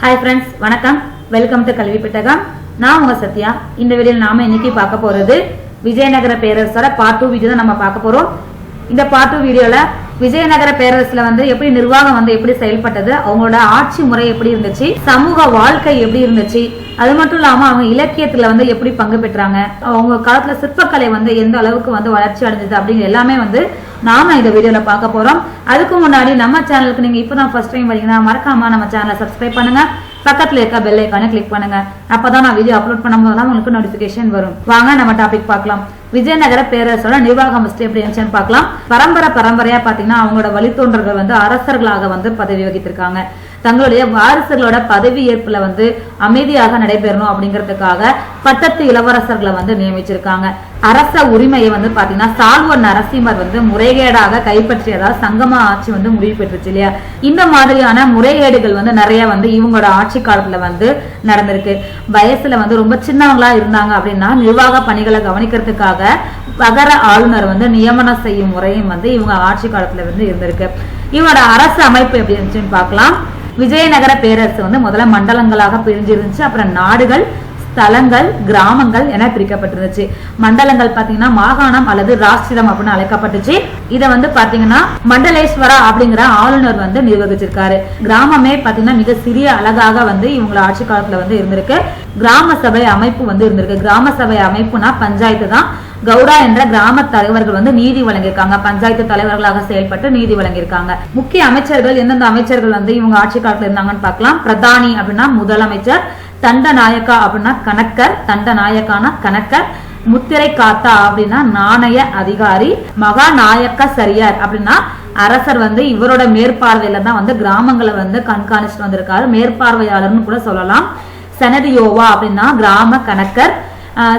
हाय friends वणक्कम welcome to kalvipettagam நான் உங்க சத்யா இந்த வீடியோல நாம இன்னைக்கு பார்க்க போறது விஜயநகர பேரரசோட பார்ட் 2 வீடியோ தான் நம்ம பார்க்க போறோம் இந்த பார்ட் 2 வீடியோல விஜயநகர பேரரசுல எப்படி நிர்வாகம் எப்படி செயல்பட்டது அவங்களோட ஆட்சி முறை எப்படி இருந்துச்சு சமூக வாழ்க்கை எப்படி இருந்துச்சு அது மட்டும் இல்லாம அவங்க இலக்கியத்துல எப்படி பங்கு பெற்றாங்க அவங்க காலத்துல சிற்பக்கலை எந்த அளவுக்கு வளர்ச்சி அடைஞ்சது அப்படிங்கிற எல்லாமே நாம இந்த வீடியோல பார்க்க போறோம் அதுக்கு முன்னாடி நம்ம சேனலுக்கு நீங்க இப்பதான் ஃபர்ஸ்ட் டைம் வரீங்கன்னா மறக்காம நம்ம சேனலை சப்ஸ்கிரைப் பண்ணுங்க பக்கத்துல இருக்க பெல் ஐகானை கிளிக் பண்ணுங்க அப்பதான் நான் வீடியோ அப்லோட் பண்ணும்போது உங்களுக்கு நோட்டிபிகேஷன் வரும் வாங்க நம்ம டாபிக் பார்க்கலாம் விஜயநகர பேரரசோட நிர்வாகம் எப்படி இருந்துச்சுன்னு பார்க்கலாம் பரம்பரையா பாத்தீங்கன்னா அவங்களோட வழித்தோன்றர்கள் அரசர்களாக பதவி வகித்திருக்காங்க தங்களுடைய வாரிசுகளோட பதவி ஏற்புல அமைதியாக நடைபெறணும் அப்படிங்கிறதுக்காக பட்டத்து இளவரசர்களை நியமிச்சிருக்காங்க அரச உரிமையை பாத்தீங்கன்னா சால்வ நரசிம்மர் முறைகேடாக கைப்பற்றியதா சங்கம ஆட்சி முடிவு பெற்றுச்சு இல்லையா இந்த மாதிரியான முறைகேடுகள் நிறைய இவங்களோட ஆட்சி காலத்துல நடந்திருக்கு வயசுல ரொம்ப சின்னவங்களா இருந்தாங்க அப்படின்னா நிர்வாக பணிகளை கவனிக்கிறதுக்காக பகர ஆளுநர் நியமனம் செய்யும் முறையும் இவங்க ஆட்சி காலத்துல இருந்திருக்கு இவங்களோட அரசு அமைப்பு எப்படி இருந்துச்சுன்னு பார்க்கலாம் விஜயநகர பேரரசு முதல்ல மண்டலங்களாக பிரிஞ்சிருந்துச்சு அப்புறம் நாடுகள் ஸ்தலங்கள் கிராமங்கள் என பிரிக்கப்பட்டிருந்துச்சு மண்டலங்கள் பாத்தீங்கன்னா மாகாணம் அல்லது ராஷ்டிரம் அப்படின்னு அழைக்கப்பட்டுச்சு இத பாத்தீங்கன்னா மண்டலேஸ்வரா அப்படிங்கிற ஆளுநர் நிர்வகிச்சிருக்காரு கிராமமே பாத்தீங்கன்னா மிக சிறிய அழகாக இவங்கள ஆட்சி காலத்துல இருந்திருக்கு கிராம சபை அமைப்பு இருந்திருக்கு கிராம சபை அமைப்புனா பஞ்சாயத்து தான் கவுடா என்ற கிராம தலைவர்கள் நீதி வழங்கியிருக்காங்க பஞ்சாயத்து தலைவர்களாக செயல்பட்டு நீதி வழங்கியிருக்காங்க முக்கிய அமைச்சர்கள் எந்தெந்த அமைச்சர்கள் இவங்க ஆட்சி காலத்துல இருந்தாங்கன்னு பார்க்கலாம் பிரதானி அப்படின்னா முதலமைச்சர் தண்டநாயக்கா அப்படின்னா கணக்கர் தண்டநாயக்கான கணக்கர் முத்திரை காத்தா அப்படின்னா நாணய அதிகாரி மகாநாயக்க சரியார் அப்படின்னா அரசர் இவரோட மேற்பார்வையில தான் கிராமங்களை கண்காணிச்சுட்டு வந்திருக்காரு மேற்பார்வையாளர்னு கூட சொல்லலாம் செனடியோவா அப்படின்னா கிராம கணக்கர்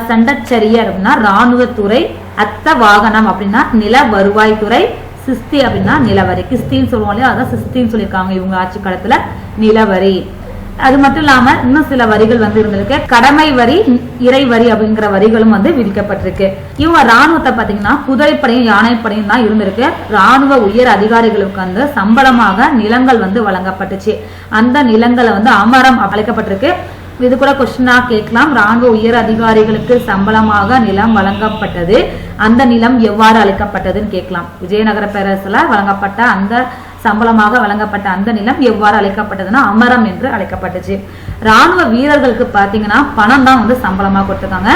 சண்டச்சரியர் அப்படின்னா ராணுவத்துறை அத்த வாகனம் அப்படின்னா நில வருவாய்த்துறை சிஸ்தி அப்படின்னா நிலவரி கிஸ்தின்னு சொல்லுவோம் இல்லையா அதான் சிஸ்தின்னு சொல்லியிருக்காங்க இவங்க ஆட்சி காலத்துல நிலவரி அது மட்டும் இல்லாம இன்னும் சில வரிகள் இருந்திருக்கு கடமை வரி இறை வரி அப்படிங்கிற வரிகளும் விதிக்கப்பட்டிருக்கு இவங்க ராணுவத்தை பாத்தீங்கன்னா குதிரைப்படையும் யானைப்படையும் தான் இருந்திருக்கு ராணுவ உயர் அதிகாரிகளுக்கு சம்பளமாக நிலங்கள் வழங்கப்பட்டுச்சு அந்த நிலங்களை அமரம் அழைக்கப்பட்டிருக்கு இது கூட கொஸ்டினா கேட்கலாம் ராணுவ உயர் அதிகாரிகளுக்கு சம்பளமாக நிலம் வழங்கப்பட்டது அந்த நிலம் எவ்வாறு அழைக்கப்பட்டதுன்னு கேட்கலாம் விஜயநகர பேரரசுல வழங்கப்பட்ட அந்த சம்பளமாக வழங்கப்பட்ட அந்த நிலம் எவ்வாறு அழைக்கப்பட்டதுன்னா அமரம் என்று அழைக்கப்பட்டுச்சு ராணுவ வீரர்களுக்கு பாத்தீங்கன்னா பணம் தான் சம்பளமா கொடுத்திருக்காங்க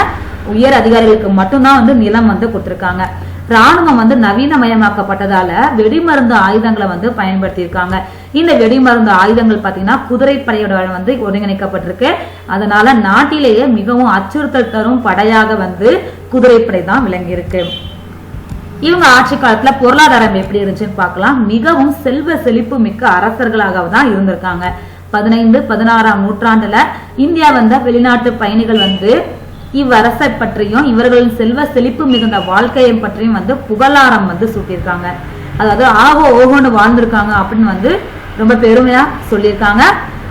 உயர் அதிகாரிகளுக்கு மட்டும்தான் நிலம் கொடுத்திருக்காங்க ராணுவம் நவீனமயமாக்கப்பட்டதால வெடிமருந்து ஆயுதங்களை பயன்படுத்தி இருக்காங்க இந்த வெடிமருந்து ஆயுதங்கள் பாத்தீங்கன்னா குதிரைப்படையோட ஒருங்கிணைக்கப்பட்டிருக்கு அதனால நாட்டிலேயே மிகவும் அச்சுறுத்தல் தரும் படையாக குதிரைப்படை தான் விளங்கி இருக்கு இவங்க ஆட்சி காலத்துல பொருளாதாரம் எப்படி இருந்துச்சுன்னு பார்க்கலாம் மிகவும் செல்வ செழிப்பு மிக்க அரசர்களாக தான் இருந்திருக்காங்க 15-16ஆம் நூற்றாண்டுல இந்தியா வெளிநாட்டு பயணிகள் இவ்வரசை பற்றியும் இவர்களின் செல்வ செழிப்பு மிகுந்த வாழ்க்கையை பற்றியும் புகழாரம் சூட்டியிருக்காங்க அதாவது ஆகோ ஓகோன்னு வாழ்ந்திருக்காங்க அப்படின்னு ரொம்ப பெருமையா சொல்லியிருக்காங்க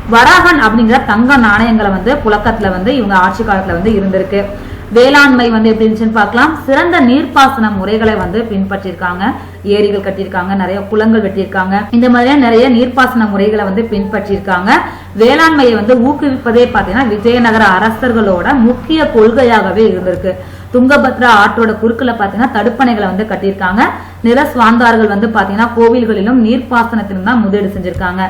வராகன் அப்படிங்கிற தங்க நாணயங்களை புழக்கத்துல இவங்க ஆட்சி காலத்துல இருந்திருக்கு வேளாண்மை எப்படி இருந்துச்சுன்னு பார்க்கலாம் சிறந்த நீர்ப்பாசன முறைகளை பின்பற்றிருக்காங்க ஏரிகள் கட்டியிருக்காங்க நிறைய குளங்கள் வெட்டியிருக்காங்க இந்த மாதிரியா நிறைய நீர்ப்பாசன முறைகளை பின்பற்றிருக்காங்க வேளாண்மையை ஊக்குவிப்பதே பாத்தீங்கன்னா விஜயநகர அரசர்களோட முக்கிய கொள்கையாகவே இருந்திருக்கு துங்கபத்ரா ஆற்றோட குறுக்குல பாத்தீங்கன்னா தடுப்பணைகளை கட்டியிருக்காங்க நில சுவாந்தார்கள் பாத்தீங்கன்னா கோவில்களிலும் நீர்ப்பாசனத்திலும் தான் முதலீடு செஞ்சிருக்காங்க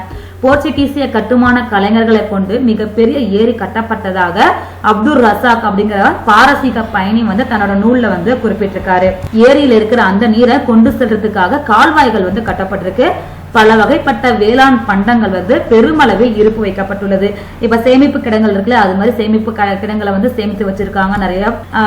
போர்ச்சுகீசிய கட்டுமான கலைஞர்களை கொண்டு மிகப்பெரிய ஏரி கட்டப்பட்டதாக அப்துல் ரசாக் அப்படிங்கிற பாரசீக பயணி தன்னோட நூல்ல குறிப்பிட்டிருக்காரு ஏரியில இருக்கிற அந்த நீரை கொண்டு செல்றதுக்காக கால்வாய்கள் கட்டப்பட்டிருக்கு பல வகைப்பட்ட வேளாண் பண்டங்கள் பெருமளவில் இருப்பு வைக்கப்பட்டுள்ளது இப்ப சேமிப்பு கிடங்கள் இருக்குல்ல அது மாதிரி சேமிப்பு கிடங்களை சேமித்து வச்சிருக்காங்க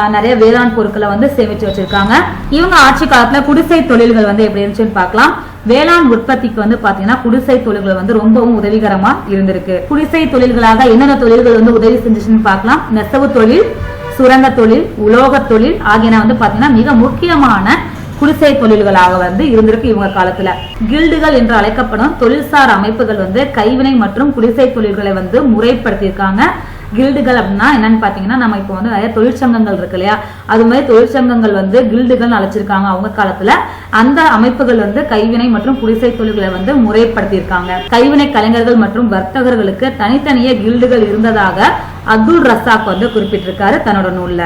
நிறைய வேளாண் பொருட்களை சேமிச்சு வச்சிருக்காங்க இவங்க ஆட்சி காலத்துல குடிசை தொழில்கள் எப்படி இருந்துச்சுன்னு பார்க்கலாம் வேளாண் உற்பத்திக்கு பாத்தீங்கன்னா குடிசை தொழில்கள் ரொம்பவும் உதவிகரமா இருந்திருக்கு குடிசை தொழில்களாக என்னென்ன தொழில்கள் உதவி செஞ்சுச்சுன்னு பார்க்கலாம் நெசவு தொழில் சுரங்க தொழில் உலோக தொழில் ஆகியன பாத்தீங்கன்னா மிக முக்கியமான குடிசை தொழில்களாக இருந்திருக்கு இவங்க காலத்துல கில்டுகள் என்று அழைக்கப்படும் தொழில்சார் அமைப்புகள் கைவினை மற்றும் குடிசை தொழில்களை முறைப்படுத்தியிருக்காங்க கில்டுகள் அப்படின்னா என்னன்னு பாத்தீங்கன்னா, நம்ம இப்போ வந்து நிறைய தொழிற்சங்கங்கள் இருக்கு இல்லையா, அது மாதிரி தொழிற்சங்கங்கள் வந்து கில்டுகள் அழைச்சிருக்காங்க அவங்க காலத்துல. அந்த அமைப்புகள் வந்து கைவினை மற்றும் குடிசை தொழில்களை வந்து முறைப்படுத்தியிருக்காங்க. கைவினை கலைஞர்கள் மற்றும் வர்த்தகர்களுக்கு தனித்தனியே கில்டுகள் இருந்ததாக அப்துல் ரசாக் வந்து குறிப்பிட்டிருக்காரு தன்னோட நூல்ல.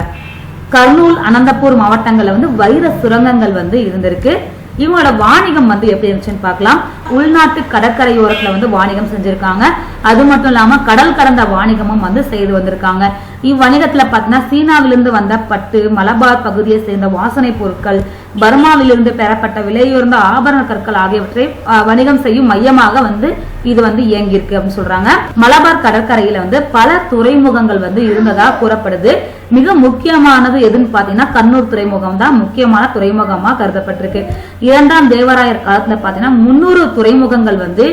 கர்னூல், அனந்தபூர் மாவட்டங்கள்ல வந்து வைர சுரங்கங்கள் வந்து இருந்திருக்கு. இவங்களோட வாணிகம் வந்து எப்படி இருந்துச்சுன்னு பார்க்கலாம். உள்நாட்டு கடற்கரையோரத்துல வந்து வாணிகம் செஞ்சிருக்காங்க. அது மட்டும் இல்லாம கடல் கடந்த வாணிகமும் வந்து செய்து வந்திருக்காங்க. இவ்வணிகத்துல பாத்தீங்கன்னா சீனாவிலிருந்து வந்த பட்டு, மலபார் பகுதியை சேர்ந்த வாசனை பொருட்கள், பர்மாவிலிருந்து பெறப்பட்ட விலையுயர்ந்த ஆபரண கற்கள் ஆகியவற்றை வணிகம் செய்யும் மையமாக வந்து இது வந்து இயங்கியிருக்கு அப்படின்னு சொல்றாங்க. மலபார் கடற்கரையில வந்து பல துறைமுகங்கள் வந்து இருந்ததா கூறப்படுது. மிக முக்கியமானது எதுன்னு பாத்தீங்கன்னா கண்ணூர் துறைமுகம் தான் முக்கியமான துறைமுகமா கருதப்பட்டிருக்கு. 2ஆம் தேவராயர் காலத்துல பாத்தீங்கன்னா 300 துறைமுகங்கள் வந்து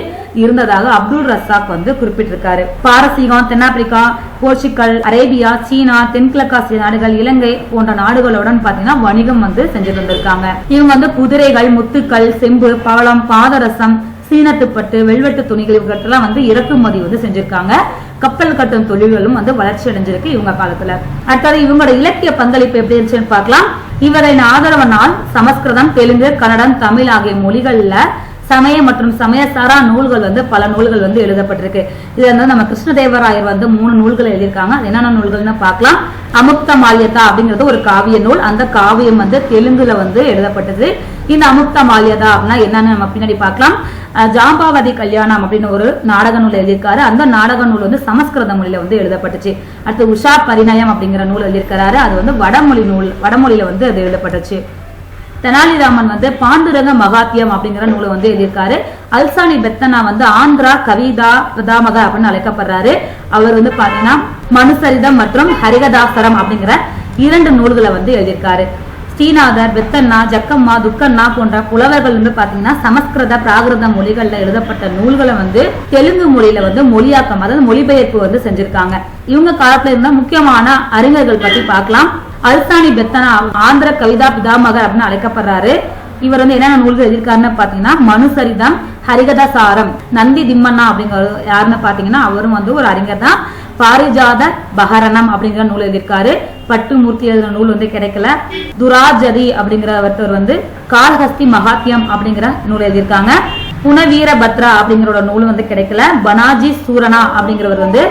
இருந்ததாக அப்துல் ரசாக் வந்து குறிப்பிட்டிருக்காரு. பாரசீகம், தென்னாப்பிரிக்கா, போர்ச்சுகல், அரேபியா, சீனா, தென்கிழக்காசிய நாடுகள், இலங்கை போன்ற நாடுகளுடன் பாத்தீங்கன்னா வணிகம் வந்து செஞ்சு வந்திருக்காங்க. இவங்க வந்து குதிரைகள், முத்துக்கள், செம்பு, பவளம், பாதரசம், சீனத்துப்பட்டு, வெல்வெட்டு துணிகள் இவற்றெல்லாம் வந்து இறக்குமதி வந்து செஞ்சிருக்காங்க. கப்பல் கட்டும் தொழில்களும் வந்து வளர்ச்சி அடைஞ்சிருக்கு இவங்க காலத்துல. அடுத்தது இவங்களோட இலக்கிய பங்களிப்பு எப்படி இருந்துச்சுன்னு பார்க்கலாம். இவரின் ஆதரவனால் சமஸ்கிருதம், தெலுங்கு, கன்னடம், தமிழ் ஆகிய மொழிகள்ல சமய மற்றும் சமயசாரா நூல்கள் வந்து பல நூல்கள் வந்து எழுதப்பட்டிருக்கு. இதுல வந்து நம்ம கிருஷ்ணதேவராயர் வந்து 3 நூல்கள் எழுதியிருக்காங்க. என்னென்ன நூல்கள்னு பார்க்கலாம். அமுக்த மால்யதா அப்படிங்கிறது ஒரு காவிய நூல். அந்த காவியம் வந்து தெலுங்குல வந்து எழுதப்பட்டது. இந்த அமுக்த மால்யதா அப்படின்னா என்னன்னு நம்ம பின்னாடி பார்க்கலாம். ஜாம்பாவதி கல்யாணம் அப்படின்னு ஒரு நாடக நூல் எழுதியிருக்காரு. அந்த நாடக நூல் வந்து சமஸ்கிருத மொழியில வந்து எழுதப்பட்டுச்சு. அடுத்து உஷா பரிணயம் அப்படிங்கிற நூல் எழுதியிருக்கிறாரு. அது வந்து வடமொழியில வந்து அது எழுதப்பட்டுச்சு. தெனாலிராமன் வந்து பாண்டுரங்க மகாத்தியம் அப்படிங்கிற நூலை வந்து எழுதியிருக்காரு. அல்சானி பெத்தனா வந்து ஆந்திரா கவிதா பிதாமக அப்படின்னு அழைக்கப்படுறாரு. அவர் வந்து பாத்தீங்கன்னா மனுசரிதம் மற்றும் ஹரிகதாசரம் அப்படிங்கிற 2 நூல்களை வந்து எழுதியிருக்காரு. ஸ்ரீநாதர், பெத்தண்ணா, ஜக்கம்மா, துக்கண்ணா போன்ற புலவர்கள் வந்து பாத்தீங்கன்னா சமஸ்கிருத, பிராகிருத மொழிகள்ல எழுதப்பட்ட நூல்களை வந்து தெலுங்கு மொழியில வந்து மொழியாக்கம், அதாவது மொழிபெயர்ப்பு வந்து செஞ்சிருக்காங்க. இவங்க காலத்துல இருந்த முக்கியமான அறிஞர்கள் பத்தி பார்க்கலாம். அல்சானி பெத்தனா ஆந்திர கவிதா பிதாமகர் அப்படின்னு அழைக்கப்படுறாரு. இவர் வந்து என்னென்ன நூல்கள் எழுதியிருக்காருன்னு பாத்தீங்கன்னா மனுசரிதம், ஹரிகதாசாரம், நந்தி திம்மண்ணா அப்படிங்கிற யாருன்னு பாத்தீங்கன்னா அவரும் வந்து ஒரு அறிஞர் தான். பாரிஜாத பகரணம் அப்படிங்கிற நூல் எழுதியிருக்காரு. பட்டுமூர்த்தி எழுதின நூல் வந்து கிடைக்கல. துராஜதி அப்படிங்கிறவர் வந்து கால்ஹஸ்தி மகாத்தியம் அப்படிங்கிற நூல் எழுதியிருக்காங்க. புனவீர பத்ரா அப்படிங்கிற நூல் வந்து கிடைக்கல. பனாஜி சூரனா அப்படிங்கிறவர் வந்து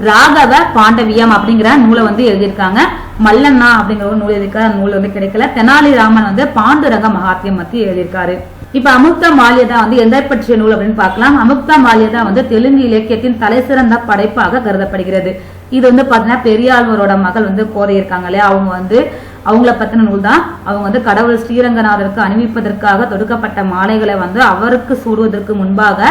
ராகவ பாண்டவியம் அப்படிங்கிற நூலை வந்து எழுதியிருக்காங்க. மல்லண்ணா அப்படிங்கிற ஒரு நூல் எழுதியிருக்காரு. நூல் வந்து கிடைக்கல. தெனாலிராமன் வந்து பாண்டுரங்க மகாத்தியம் பத்தி எழுதியிருக்காரு. இப்ப அமுக்த மால்யதா வந்து எதை பற்றிய நூல் அப்படின்னு பார்க்கலாம். அமுக்த மால்யதா வந்து தெலுங்கு இலக்கியத்தின் தலை சிறந்த படைப்பாக கருதப்படுகிறது. இது வந்து பாத்தீங்கன்னா பெரியாழ்வரோட மகள் வந்து கோதை இருக்காங்க இல்லையா, அவங்கள பத்தின நூல் தான். அவங்க வந்து கடவுள் ஸ்ரீரங்கநாதருக்கு அணிவிப்பதற்காக தொடுக்கப்பட்ட மாலைகளை வந்து அவருக்கு சூடுவதற்கு முன்பாக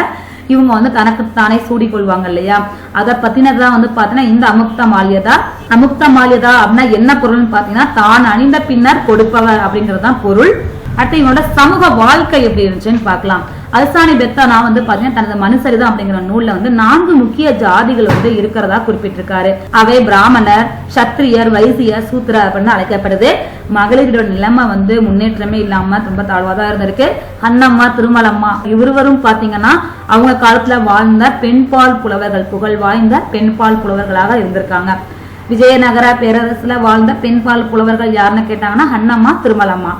இவங்க வந்து தனக்கு தானே சூடிக்கொள்வாங்க இல்லையா, அதை பத்தினதான் வந்து பாத்தீங்கன்னா இந்த அமுக்த மால்யதா. அமுக்த மால்யதா அப்படின்னா என்ன பொருள்னு பாத்தீங்கன்னா தான் அணிந்த பின்னர் கொடுப்பவர் அப்படிங்கறதுதான் பொருள். அடுத்து இவனோட சமூக வாழ்க்கை எப்படி இருந்துச்சுன்னு பார்க்கலாம். அல்சானி பெத்தனா வந்து பாத்தீங்கன்னா தனது மனுசரிதம் அப்படிங்கிற நூல்ல வந்து 4 முக்கிய ஜாதிகள் வந்து இருக்கிறதா குறிப்பிட்டிருக்காரு. அவை பிராமணர், சத்திரியர், வைசியர், சூத்திரர் அப்படின்னு அழைக்கப்படுது. மகளிரோட நிலைமை வந்து முன்னேற்றமே இல்லாம ரொம்ப தாழ்வாதான் இருந்திருக்கு. அண்ணம்மா, திருமலம்மா இவருவரும் பாத்தீங்கன்னா அவங்க காலத்துல வாழ்ந்த பெண்பால் புலவர்கள், புகழ் வாய்ந்த பெண்பால் புலவர்களாக இருந்திருக்காங்க. விஜயநகர பேரரசுல வாழ்ந்த பெண்பால் புலவர்கள் யாருன்னு கேட்டாங்கன்னா அண்ணம்மா, திருமலம்மா.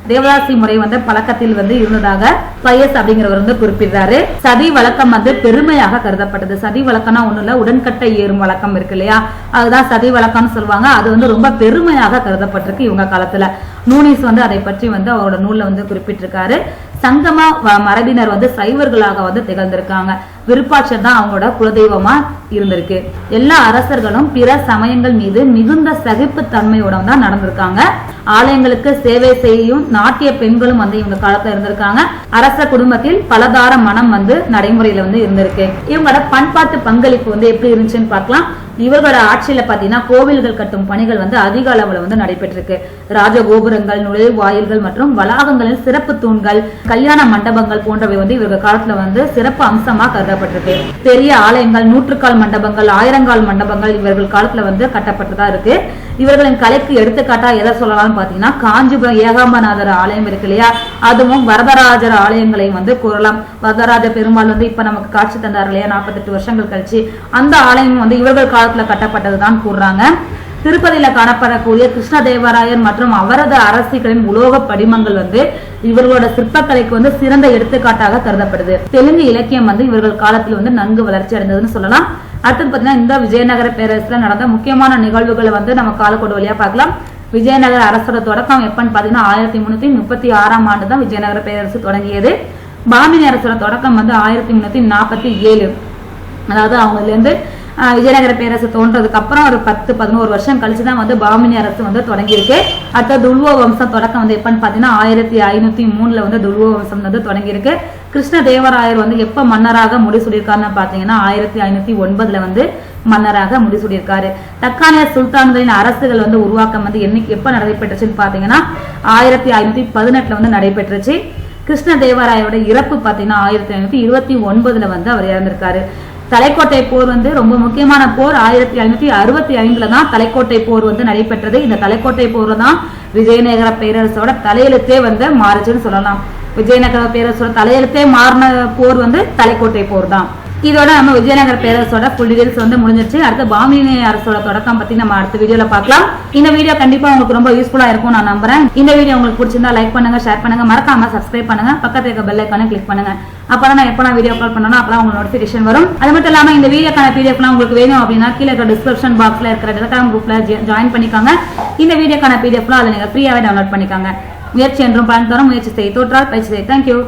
தேவதாசி முறை வந்து பழக்கத்தில் வந்து இருந்ததாக பயஸ் அப்படிங்கிறவர் வந்து குறிப்பிடுறாரு. சதி வழக்கம் வந்து பெருமையாக கருதப்பட்டது. சதி வழக்கம்னா ஒண்ணு இல்ல, உடன்கட்டை ஏறும் வழக்கம் இருக்கு இல்லையா, அதுதான் சதி வழக்கம்னு சொல்லுவாங்க. அது வந்து ரொம்ப பெருமையாக கருதப்பட்டிருக்கு இவங்க காலத்துல. நூனிஸ் வந்து அதை பற்றி வந்து அவரோட நூல்ல வந்து குறிப்பிட்டிருக்காரு. சங்கம மரபினர் வந்து சைவர்களாக வந்து திகழ்ந்திருக்காங்க. விருப்பாட்சர் தான் அவங்களோட குலதெய்வமா இருந்திருக்கு. எல்லா அரசர்களும் பிற சமயங்கள் மீது மிகுந்த சகிப்பு தன்மையோட தான் நடந்திருக்காங்க. ஆலயங்களுக்கு சேவை செய்யும் நாட்டிய பெண்களும் வந்து இவங்க காலத்துல இருந்திருக்காங்க. அரச குடும்பத்தில் பலதார மனம் வந்து நடைமுறையில வந்து இருந்திருக்கு. இவங்களோட பண்பாட்டு பங்களிப்பு வந்து எப்படி இருந்துச்சுன்னு பார்க்கலாம். இவர்களோட ஆட்சியில பாத்தீங்கன்னா கோவில்கள் கட்டும் பணிகள் வந்து அதிக அளவுல வந்து நடைபெற்றிருக்கு. ராஜகோபுரங்கள், நுழைவாயில்கள் மற்றும் வளாகங்களில் சிறப்பு தூண்கள், கல்யாண மண்டபங்கள் போன்றவை வந்து இவர்கள் காலத்துல வந்து சிறப்பு அம்சமா கருதப்பட்டிருக்கு. பெரிய ஆலயங்கள், 100 கால் மண்டபங்கள், 1000 கால் மண்டபங்கள் இவர்கள் காலத்துல வந்து கட்டப்பட்டதா இருக்கு. இவர்களின் கலைக்கு எடுத்துக்காட்டா எதை சொல்லலாம்னு பாத்தீங்கன்னா காஞ்சிபுரம் ஏகாம்பநாதர் ஆலயம் இருக்கு இல்லையா, அதுவும் வரதராஜர் ஆலயங்களையும் வந்து கூறலாம். வரதராஜ பெருமாள் வந்து இப்ப நமக்கு காட்சி தந்தார் இல்லையா 48 வருஷங்கள் கழிச்சு, அந்த ஆலயம் வந்து இவர்கள் காலத்துல கட்டப்பட்டதுதான் கூறுறாங்க. திருப்பதியில காணப்படக்கூடிய கிருஷ்ணதேவராயர் மற்றும் அவரது அரசிகளின் உலோக படிமங்கள் வந்து இவர்களோட சிற்பக்கலைக்கு வந்து சிறந்த எடுத்துக்காட்டாக கருதப்படுது. தெலுங்கு இலக்கியம் வந்து இவர்கள் காலத்தில் வந்து நன்கு வளர்ச்சி அடைந்ததுன்னு சொல்லலாம். அடுத்தது பாத்தீங்கன்னா இந்த விஜயநகர பேரரசுல நடந்த முக்கியமான நிகழ்வுகளை வந்து நம்ம காலக்கோடு வழியா பார்க்கலாம். விஜயநகர அரசோட தொடக்கம் எப்பன்னு பாத்தீங்கன்னா 1336ஆம் ஆண்டு தான் விஜயநகர பேரரசு தொடங்கியது. பாமினி அரசோட தொடக்கம் வந்து 1347, அதாவது அவங்கல இருந்து விஜயநகர பேரரசு தோன்றதுக்கு அப்புறம் ஒரு 10-11 வருஷம் கழிச்சுதான் வந்து பாமினி அரசு வந்து தொடங்கியிருக்கு. அடுத்த துல்வ வம்சம் தொடக்கம் வந்து எப்பன்னு பாத்தீங்கன்னா 1503 வந்து துல்வ வம்சம் வந்து தொடங்கியிருக்கு. கிருஷ்ணதேவராயர் வந்து எப்ப மன்னராக முடிசூடியிருக்காருன்னு பாத்தீங்கன்னா 1509 வந்து மன்னராக முடிசூடியிருக்காரு. தக்கானிய சுல்தான்களின் அரசுகள் வந்து உருவாக்கம் வந்து என்னைக்கு எப்ப நடைபெற்றுச்சுன்னு பாத்தீங்கன்னா 1518 வந்து நடைபெற்றுச்சு. கிருஷ்ணதேவராயோட இறப்பு பாத்தீங்கன்னா 1529 வந்து அவர் இறந்திருக்காரு. தலைக்கோட்டை போர் வந்து ரொம்ப முக்கியமான போர். 1565 தான் தலைக்கோட்டை போர் வந்து நடைபெற்றது. இந்த தலைக்கோட்டை போர் தான் விஜயநகர பேரரசோட தலையெழுத்தே வந்து மாறுச்சுன்னு சொல்லலாம். விஜயநகர பேரரசோட தலையெழுத்தே மாறின போர் வந்து தலைக்கோட்டை போர் தான். இதோட நம்ம விஜயநகர பேரரசோட ஃபுல் டீடைல்ஸ் வந்து முடிஞ்சிருச்சு. அடுத்து பாமினி அரசோட தொடக்கம் பத்தி நம்ம அடுத்த வீடியோல பார்க்கலாம். இந்த வீடியோ கண்டிப்பா உங்களுக்கு ரொம்ப யூஸ்ஃபுல்லா இருக்கும் நான் நம்புறேன். இந்த வீடியோ உங்களுக்கு பிடிச்சிருந்தா லைக் பண்ணுங்க, ஷேர் பண்ணுங்க, மறக்காம சப்ஸ்கிரைப் பண்ணுங்க, பக்கத்துல இருக்க பெல் ஐகானை கிளிக் பண்ணுங்க. அப்பதான் நான் எப்ப வீடியோ கால் பண்ணணும் அப்பதான் உங்களுக்கு நோட்டிபிகேஷன் வரும். அது மட்டும் இல்லாம இந்த வீடியோக்கான பிடிஎஃப்லாம் உங்களுக்கு வேணும் அப்படின்னா கீழே இருக்கிற டிஸ்கிரிப்ஷன் பாக்ஸ்ல இருக்கிற டெலிகிராம் குரூப்ல ஜாயின் பண்ணிக்காங்க. இந்த வீடியோக்கான பிடிஎஃப்லாம் அதை நீங்க ஃப்ரீயாவே டவுன்லோட் பண்ணிக்காங்க. முயற்சி என்றும் பயன் தரும். முயற்சி செய்ய தோற்றால் பயிற்சி செய்ய. தேங்க்யூ.